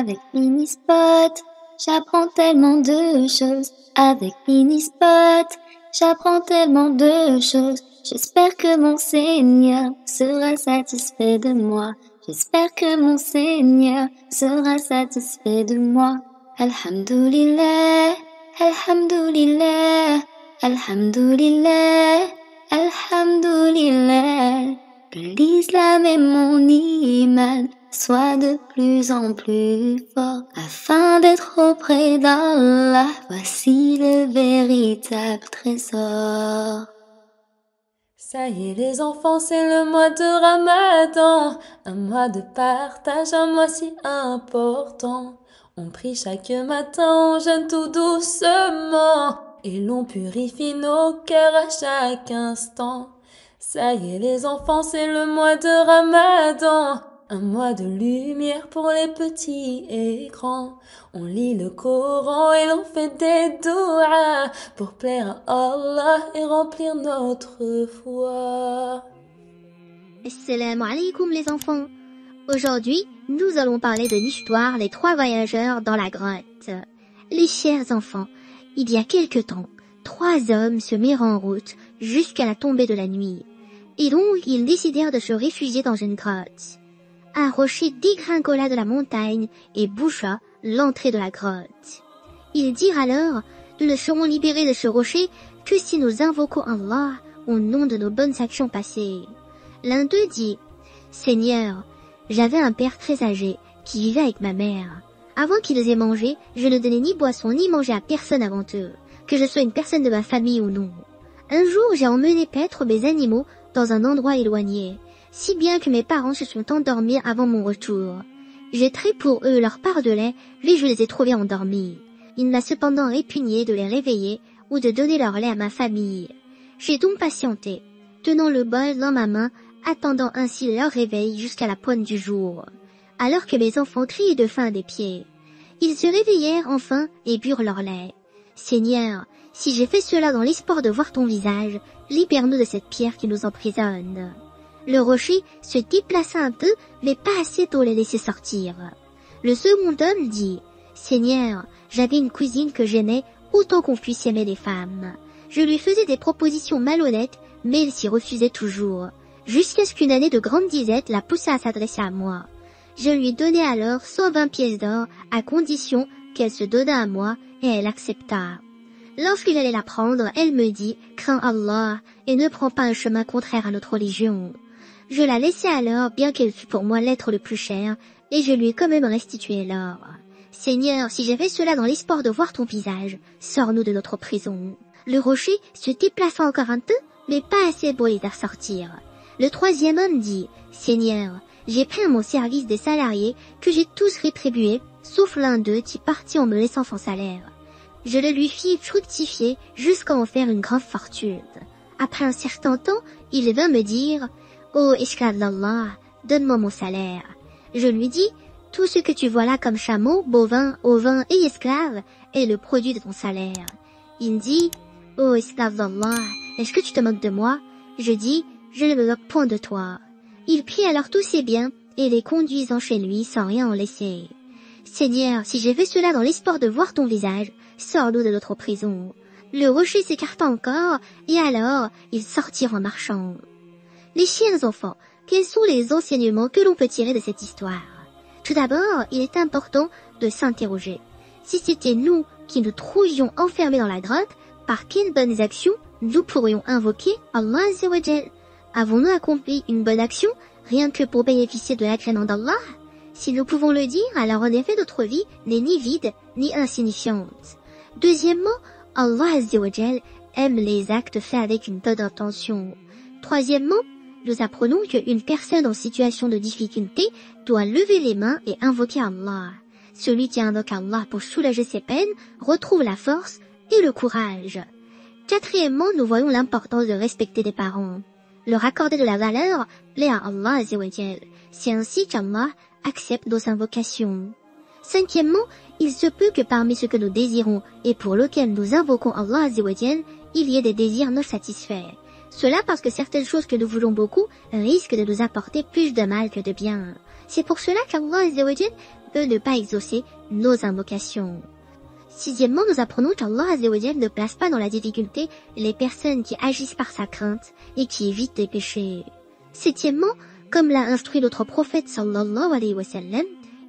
Avec Minispot, j'apprends tellement de choses. Avec Minispot, j'apprends tellement de choses. J'espère que mon Seigneur sera satisfait de moi. J'espère que mon Seigneur sera satisfait de moi. Alhamdulillah, Alhamdulillah, Alhamdulillah, Alhamdulillah. Que l'islam et mon iman soient de plus en plus forts afin d'être auprès d'Allah. Voici le véritable trésor. Ça y est les enfants, c'est le mois de Ramadan, un mois de partage, un mois si important. On prie chaque matin, on jeûne tout doucement, et l'on purifie nos cœurs à chaque instant. Ça y est les enfants, c'est le mois de Ramadan, un mois de lumière pour les petits et grands. On lit le Coran et l'on fait des douas pour plaire à Allah et remplir notre foi. Assalamu alaikum les enfants. Aujourd'hui, nous allons parler de l'histoire des 3 voyageurs dans la grotte. Les chers enfants, il y a quelque temps, 3 hommes se mirent en route jusqu'à la tombée de la nuit. Et donc, ils décidèrent de se réfugier dans une grotte. Un rocher dégringola de la montagne et boucha l'entrée de la grotte. Ils dirent alors, nous ne serons libérés de ce rocher que si nous invoquons Allah au nom de nos bonnes actions passées. L'un d'eux dit, Seigneur, j'avais un père très âgé qui vivait avec ma mère. Avant qu'ils aient mangé, je ne donnais ni boisson ni manger à personne avant eux, que je sois une personne de ma famille ou non. Un jour, j'ai emmené paître mes animaux dans un endroit éloigné, si bien que mes parents se sont endormis avant mon retour. J'ai trait pour eux leur part de lait, mais je les ai trouvés endormis. Il m'a cependant répugné de les réveiller ou de donner leur lait à ma famille. J'ai donc patienté, tenant le bol dans ma main, attendant ainsi leur réveil jusqu'à la pointe du jour, alors que mes enfants criaient de faim des pieds. Ils se réveillèrent enfin et burent leur lait. Seigneur, si j'ai fait cela dans l'espoir de voir ton visage, libère-nous de cette pierre qui nous emprisonne. Le rocher se déplaça un peu, mais pas assez pour les laisser sortir. Le second homme dit, Seigneur, j'avais une cousine que j'aimais autant qu'on puisse aimer les femmes. Je lui faisais des propositions malhonnêtes, mais elle s'y refusait toujours, jusqu'à ce qu'une année de grande disette la poussa à s'adresser à moi. Je lui donnai alors 120 pièces d'or, à condition qu'elle se donnât à moi, et elle accepta. Lorsqu'il allait la prendre, elle me dit, crains Allah, et ne prends pas un chemin contraire à notre religion. Je la laissai alors, bien qu'elle fût pour moi l'être le plus cher, et je lui ai quand même restitué l'or. Seigneur, si j'ai fait cela dans l'espoir de voir ton visage, sors-nous de notre prison. Le rocher se déplaça encore un peu, mais pas assez pour les faire sortir. Le troisième homme dit, Seigneur, j'ai pris à mon service des salariés que j'ai tous rétribués, sauf l'un d'eux qui partit en me laissant son salaire. Je le lui fis fructifier jusqu'à en faire une grande fortune. Après un certain temps, il vint me dire, ô esclave d'Allah, donne-moi mon salaire. Je lui dis, tout ce que tu vois là comme chameaux, bovins, ovins et esclaves est le produit de ton salaire. Il dit, ô esclave d'Allah, est-ce que tu te moques de moi? Je dis, je ne me moque point de toi. Il prit alors tous ses biens et les conduisant chez lui sans rien en laisser. Seigneur, si j'ai fait cela dans l'espoir de voir ton visage, sors-nous de notre prison. Le rocher s'écarta encore, et alors ils sortirent en marchant. Les chers enfants, quels sont les enseignements que l'on peut tirer de cette histoire? Tout d'abord, il est important de s'interroger. Si c'était nous qui nous trouvions enfermés dans la grotte, par quelles bonnes actions nous pourrions invoquer Allah Azza wa Jal? Avons-nous accompli une bonne action, rien que pour bénéficier de l'agrément d'Allah? Si nous pouvons le dire, alors en effet notre vie n'est ni vide, ni insignifiante. Deuxièmement, Allah Azza wa Jal aime les actes faits avec une bonne intention. Troisièmement, nous apprenons qu'une personne en situation de difficulté doit lever les mains et invoquer Allah. Celui qui invoque Allah pour soulager ses peines retrouve la force et le courage. Quatrièmement, nous voyons l'importance de respecter les parents. Leur accorder de la valeur plaît à Allah Azza wa Jal. C'est ainsi qu'Allah accepte nos invocations. Cinquièmement, il se peut que parmi ce que nous désirons et pour lequel nous invoquons Allah Azza wa Jal, il y ait des désirs non satisfaits. Cela parce que certaines choses que nous voulons beaucoup risquent de nous apporter plus de mal que de bien. C'est pour cela qu'Allah Azza wa Jal peut ne pas exaucer nos invocations. Sixièmement, nous apprenons qu'Allah Azzawajal ne place pas dans la difficulté les personnes qui agissent par sa crainte et qui évitent les péchés. Septièmement, comme l'a instruit notre prophète sallallahu alayhi wa sallam,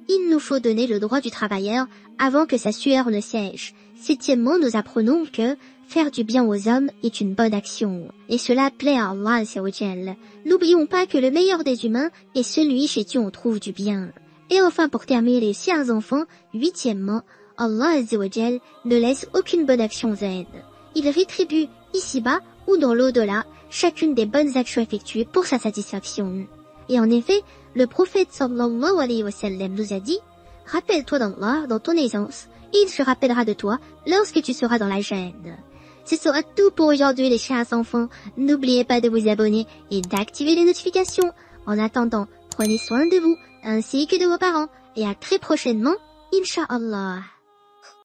il nous faut donner le droit du travailleur avant que sa sueur ne sèche. Septièmement, nous apprenons que faire du bien aux hommes est une bonne action, et cela plaît à Allah Azzawajal. N'oublions pas que le meilleur des humains est celui chez qui on trouve du bien. Et enfin, pour terminer les chers enfants, huitièmement, Allah Azzawajal ne laisse aucune bonne action vaine. Il rétribue ici-bas ou dans l'au-delà chacune des bonnes actions effectuées pour sa satisfaction. Et en effet, le prophète sallallahu alayhi wa sallam nous a dit « Rappelle-toi d'Allah dans ton aisance, et il se rappellera de toi lorsque tu seras dans la gêne. » Ce sera tout pour aujourd'hui les chers enfants. N'oubliez pas de vous abonner et d'activer les notifications. En attendant, prenez soin de vous ainsi que de vos parents et à très prochainement, Inch'Allah.